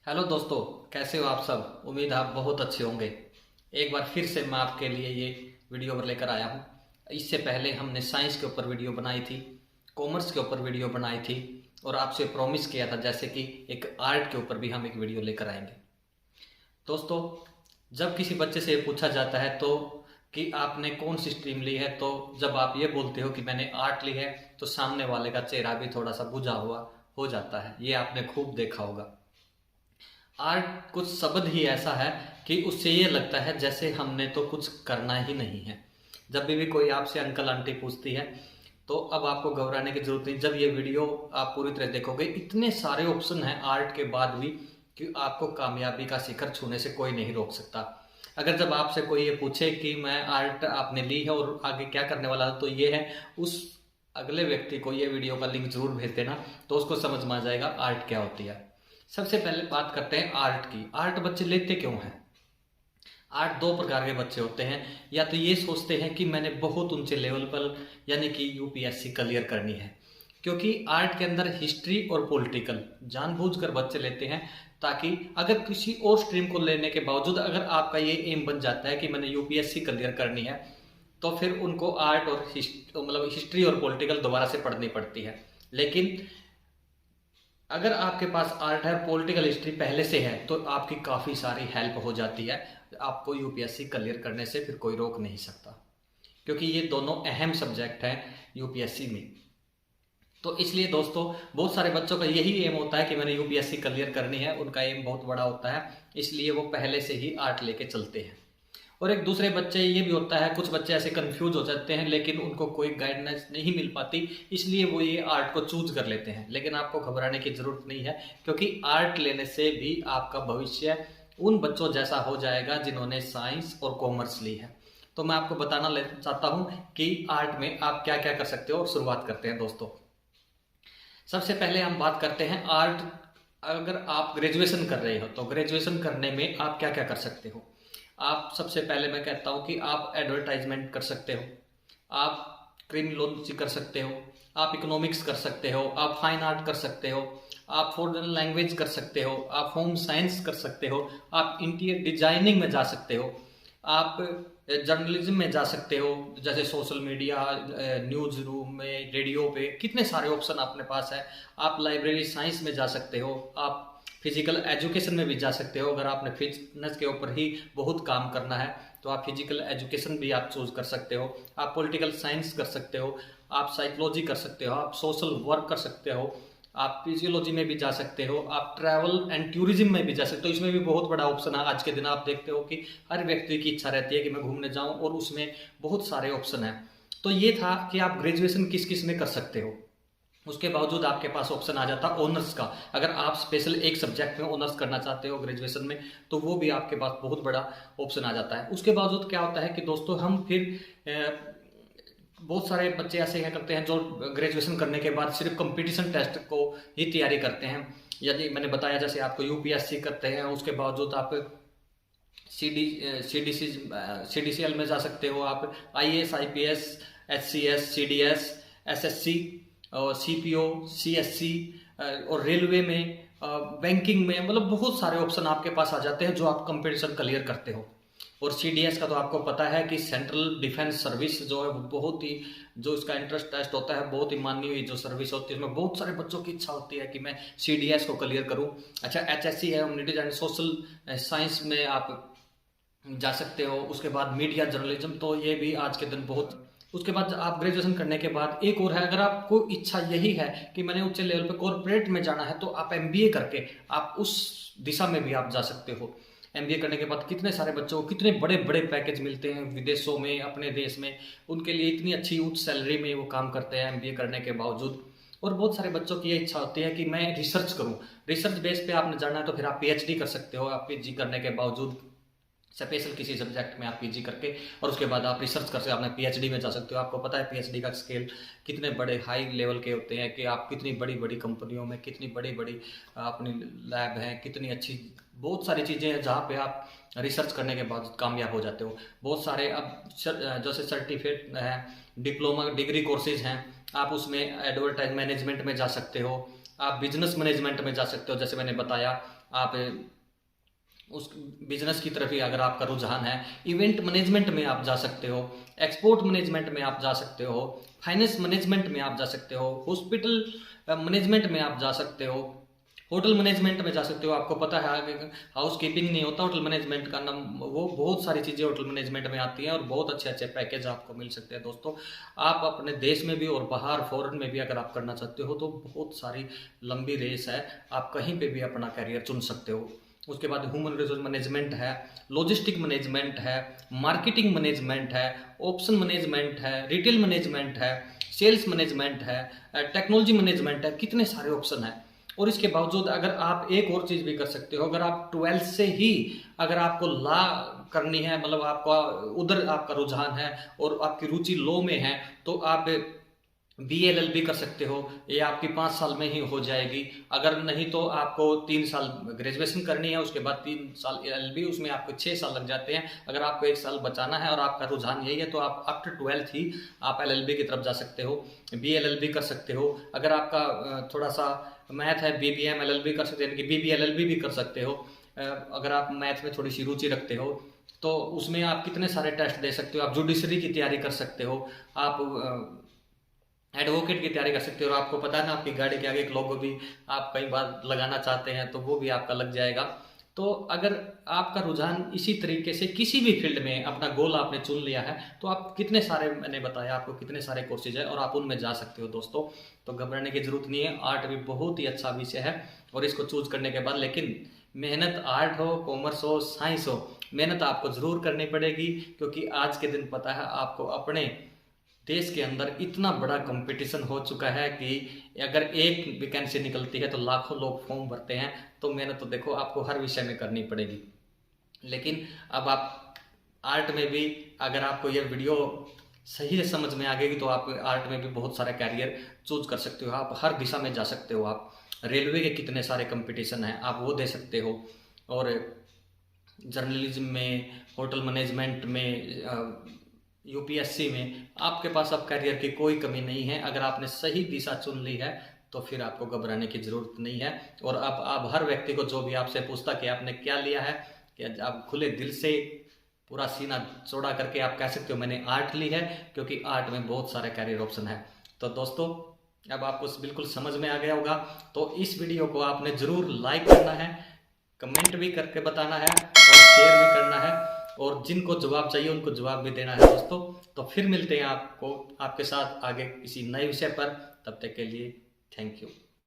Hello दोस्तों, कैसे हो आप सब। उम्मीद आप बहुत अच्छे होंगे। एक बार फिर से मैं आपके लिए ये वीडियो लेकर आया हूँ। इससे पहले हमने साइंस के ऊपर वीडियो बनाई थी, कॉमर्स के ऊपर वीडियो बनाई थी और आपसे प्रॉमिस किया था जैसे कि एक आर्ट के ऊपर भी हम एक वीडियो लेकर आएंगे। दोस्तों, जब किसी बच्चे से पूछा जाता है तो कि आपने कौन सी स्ट्रीम ली है, तो जब आप ये बोलते हो कि मैंने आर्ट ली है तो सामने वाले का चेहरा भी थोड़ा सा बुझा हुआ हो जाता है। ये आपने खूब देखा होगा। आर्ट कुछ शब्द ही ऐसा है कि उससे ये लगता है जैसे हमने तो कुछ करना ही नहीं है। जब भी कोई आपसे अंकल आंटी पूछती है तो अब आपको घबराने की जरूरत नहीं। जब ये वीडियो आप पूरी तरह देखोगे, इतने सारे ऑप्शन हैं आर्ट के बाद भी कि आपको कामयाबी का शिखर छूने से कोई नहीं रोक सकता। अगर जब आपसे कोई ये पूछे कि मैं आर्ट आपने ली है और आगे क्या करने वाला है, तो ये है, उस अगले व्यक्ति को ये वीडियो का लिंक जरूर भेज देना, तो उसको समझ में आ जाएगा आर्ट क्या होती है। सबसे पहले बात करते हैं आर्ट की। आर्ट बच्चे लेते क्यों हैं? आर्ट दो प्रकार के बच्चे होते हैं। या तो ये सोचते हैं कि मैंने बहुत ऊंचे लेवल पर यानी कि यूपीएससी क्लियर करनी है, क्योंकि आर्ट के अंदर हिस्ट्री और पॉलिटिकल जानबूझकर बच्चे लेते हैं, ताकि अगर किसी और स्ट्रीम को लेने के बावजूद अगर आपका ये एम बन जाता है कि मैंने यूपीएससी क्लियर करनी है, तो फिर उनको आर्ट और हिस्ट्री और पॉलिटिकल दोबारा से पढ़नी पड़ती है। लेकिन अगर आपके पास आर्ट है, पॉलिटिकल हिस्ट्री पहले से है, तो आपकी काफ़ी सारी हेल्प हो जाती है। आपको यूपीएससी क्लियर करने से फिर कोई रोक नहीं सकता, क्योंकि ये दोनों अहम सब्जेक्ट हैं यूपीएससी में। तो इसलिए दोस्तों, बहुत सारे बच्चों का यही एम होता है कि मैंने यूपीएससी क्लियर करनी है। उनका एम बहुत बड़ा होता है, इसलिए वो पहले से ही आर्ट लेके चलते हैं। और एक दूसरे बच्चे ये भी होता है, कुछ बच्चे ऐसे कंफ्यूज हो जाते हैं लेकिन उनको कोई गाइडेंस नहीं मिल पाती, इसलिए वो ये आर्ट को चूज कर लेते हैं। लेकिन आपको घबराने की जरूरत नहीं है, क्योंकि आर्ट लेने से भी आपका भविष्य उन बच्चों जैसा हो जाएगा जिन्होंने साइंस और कॉमर्स ली है। तो मैं आपको बताना चाहता हूँ कि आर्ट में आप क्या क्या कर सकते हो, और शुरुआत करते हैं दोस्तों। सबसे पहले हम बात करते हैं आर्ट। अगर आप ग्रेजुएशन कर रहे हो तो ग्रेजुएशन करने में आप क्या क्या कर सकते हो। आप सबसे पहले मैं कहता हूँ कि आप एडवर्टाइजमेंट कर सकते हो, आप क्रिमिनोलॉजी कर सकते हो, आप इकोनॉमिक्स कर सकते हो, आप फाइन आर्ट कर सकते हो, आप फॉरेन लैंग्वेज कर सकते हो, आप होम साइंस कर सकते हो, आप इंटीरियर डिजाइनिंग में जा सकते हो, आप जर्नलिज्म में जा सकते हो, जैसे सोशल मीडिया, न्यूज रूम में, रेडियो पे कितने सारे ऑप्शन अपने पास है। आप लाइब्रेरी साइंस में जा सकते हो, आप फिजिकल एजुकेशन में भी जा सकते हो। अगर आपने फिटनेस के ऊपर ही बहुत काम करना है तो आप फिजिकल एजुकेशन भी आप चूज कर सकते हो। आप पॉलिटिकल साइंस कर सकते हो, आप साइकोलॉजी कर सकते हो, आप सोशल वर्क कर सकते हो, आप फिजियोलॉजी में भी जा सकते हो, आप ट्रैवल एंड टूरिज्म में भी जा सकते हो। इसमें भी बहुत बड़ा ऑप्शन है। आज के दिन आप देखते हो कि हर व्यक्ति की इच्छा रहती है कि मैं घूमने जाऊं, और उसमें बहुत सारे ऑप्शन हैं। तो ये था कि आप ग्रेजुएशन किस किस में कर सकते हो। उसके बावजूद आपके पास ऑप्शन आ जाता ऑनर्स का। अगर आप स्पेशल एक सब्जेक्ट में ऑनर्स करना चाहते हो ग्रेजुएशन में, तो वो भी आपके पास बहुत बड़ा ऑप्शन आ जाता है। उसके बावजूद क्या होता है कि दोस्तों, हम फिर बहुत सारे बच्चे ऐसे हैं करते हैं जो ग्रेजुएशन करने के बाद सिर्फ कंपटीशन टेस्ट को ही तैयारी करते हैं। यदि मैंने बताया जैसे आपको यूपीएससी करते हैं, उसके बावजूद आप सीडीसीएल में जा सकते हो, आप IAS, IPS, HCS, CDS, SSC, CPO, CSC और रेलवे में, बैंकिंग में, मतलब बहुत सारे ऑप्शन आपके पास आ जाते हैं जो आप कंपटीशन क्लियर करते हो। और सीडीएस का तो आपको पता है कि सेंट्रल डिफेंस सर्विस जो है वो बहुत ही, जो इसका इंट्रेंस टेस्ट होता है, बहुत ही मानी हुई जो सर्विस होती है, उसमें बहुत सारे बच्चों की इच्छा होती है कि मैं सीडीएस को क्लियर करूं। अच्छा, एचएससी है, ह्यूमैनिटीज एंड सोशल साइंस में आप जा सकते हो। उसके बाद मीडिया जर्नलिज्म, तो ये भी आज के दिन बहुत। उसके बाद आप ग्रेजुएशन करने के बाद एक और है, अगर आपको इच्छा यही है कि मैंने उच्च लेवल पे कॉर्पोरेट में जाना है, तो आप एमबीए करके आप उस दिशा में भी आप जा सकते हो। एमबीए करने के बाद कितने सारे बच्चों को कितने बड़े बड़े पैकेज मिलते हैं विदेशों में, अपने देश में, उनके लिए इतनी अच्छी उच्च सैलरी में वो काम करते हैं एमबीए करने के बावजूद। और बहुत सारे बच्चों की ये इच्छा होती है कि मैं रिसर्च करूं। रिसर्च बेस पे आपने जाना है तो फिर आप पीएचडी कर सकते हो। आप पीजी करने के बावजूद स्पेशल किसी सब्जेक्ट में आप पीजी करके, और उसके बाद आप रिसर्च करके अपने पीएचडी में जा सकते हो। आपको पता है पीएचडी का स्केल कितने बड़े हाई लेवल के होते हैं, कि आप कितनी बड़ी बड़ी कंपनियों में, कितनी बड़ी बड़ी अपनी लैब हैं, कितनी अच्छी बहुत सारी चीज़ें हैं जहाँ पे आप रिसर्च करने के बाद कामयाब हो जाते हो। बहुत सारे अब जैसे सर्टिफिकेट है, डिप्लोमा डिग्री कोर्सेज हैं, आप उसमें एडवर्टाइज मैनेजमेंट में जा सकते हो, आप बिजनेस मैनेजमेंट में जा सकते हो, जैसे मैंने बताया। आप उस बिजनेस की तरफ ही अगर आपका रुझान है, इवेंट मैनेजमेंट में आप जा सकते हो, एक्सपोर्ट मैनेजमेंट में आप जा सकते हो, फाइनेंस मैनेजमेंट में आप जा सकते हो, हॉस्पिटल मैनेजमेंट में आप जा सकते हो, होटल मैनेजमेंट में जा सकते हो। आपको पता है हाउस कीपिंग नहीं होता, होटल मैनेजमेंट का नाम, वो बहुत सारी चीज़ें होटल मैनेजमेंट में आती हैं और बहुत अच्छे अच्छे पैकेज आपको मिल सकते हैं दोस्तों। आप अपने देश में भी और बाहर फॉरेन में भी अगर आप करना चाहते हो तो बहुत सारी लंबी रेस है, आप कहीं पे भी अपना करियर चुन सकते हो। उसके बाद ह्यूमन रिसोर्स मैनेजमेंट है, लॉजिस्टिक मैनेजमेंट है, मार्केटिंग मैनेजमेंट है, ऑप्शन मैनेजमेंट है, रिटेल मैनेजमेंट है, सेल्स मैनेजमेंट है, टेक्नोलॉजी मैनेजमेंट है, कितने सारे ऑप्शन है। और इसके बावजूद अगर आप एक और चीज़ भी कर सकते हो, अगर आप 12th से ही अगर आपको लॉ करनी है, मतलब आपका उधर आपका रुझान है और आपकी रुचि लॉ में है, तो आप BLLB कर सकते हो। ये आपकी 5 साल में ही हो जाएगी। अगर नहीं तो आपको 3 साल ग्रेजुएशन करनी है, उसके बाद 3 साल LLB, उसमें आपको 6 साल लग जाते हैं। अगर आपको 1 साल बचाना है और आपका रुझान यही है तो आप आफ्टर 12th ही आप LLB की तरफ जा सकते हो, BLLB कर सकते हो। अगर आपका थोड़ा सा मैथ है, BBM LLB कर सकते हो, यानी कि BBLLB भी कर सकते हो। अगर आप मैथ में थोड़ी सी रुचि रखते हो तो उसमें आप कितने सारे टेस्ट दे सकते हो। आप जुडिशरी की तैयारी कर सकते हो, आप एडवोकेट की तैयारी कर सकते हो। और आपको पता है ना, आपकी गाड़ी के आगे एक लोगो भी आप कई बार लगाना चाहते हैं तो वो भी आपका लग जाएगा। तो अगर आपका रुझान इसी तरीके से किसी भी फील्ड में अपना गोल आपने चुन लिया है तो आप कितने सारे, मैंने बताया आपको कितने सारे कोर्सेज है और आप उनमें जा सकते हो दोस्तों। तो घबराने की जरूरत नहीं है। आर्ट भी बहुत ही अच्छा विषय है और इसको चूज करने के बाद, लेकिन मेहनत, आर्ट हो, कॉमर्स हो, साइंस हो, मेहनत आपको जरूर करनी पड़ेगी। क्योंकि आज के दिन पता है आपको, अपने देश के अंदर इतना बड़ा कंपटीशन हो चुका है कि अगर एक वैकेंसी निकलती है तो लाखों लोग फॉर्म भरते हैं। तो मेहनत तो देखो आपको हर विषय में करनी पड़ेगी। लेकिन अब आप आर्ट में भी, अगर आपको ये वीडियो सही से समझ में आ गई तो आप आर्ट में भी बहुत सारे कैरियर चूज कर सकते हो। आप हर दिशा में जा सकते हो। आप रेलवे के कितने सारे कंपटीशन हैं, आप वो दे सकते हो। और जर्नलिज्म में, होटल मैनेजमेंट में, UPSC में आपके पास अब करियर की कोई कमी नहीं है। अगर आपने सही दिशा चुन ली है तो फिर आपको घबराने की ज़रूरत नहीं है। और आप हर व्यक्ति को जो भी आपसे पूछता कि आपने क्या लिया है, कि आप खुले दिल से पूरा सीना चौड़ा करके आप कह सकते हो मैंने आर्ट ली है, क्योंकि आर्ट में बहुत सारे करियर ऑप्शन है। तो दोस्तों, अब आपको बिल्कुल समझ में आ गया होगा। तो इस वीडियो को आपने ज़रूर लाइक करना है, कमेंट भी करके बताना है और शेयर भी करना है। और जिनको जवाब चाहिए उनको जवाब भी देना है दोस्तों। तो फिर मिलते हैं आपको आपके साथ आगे किसी नए विषय पर। तब तक के लिए थैंक यू।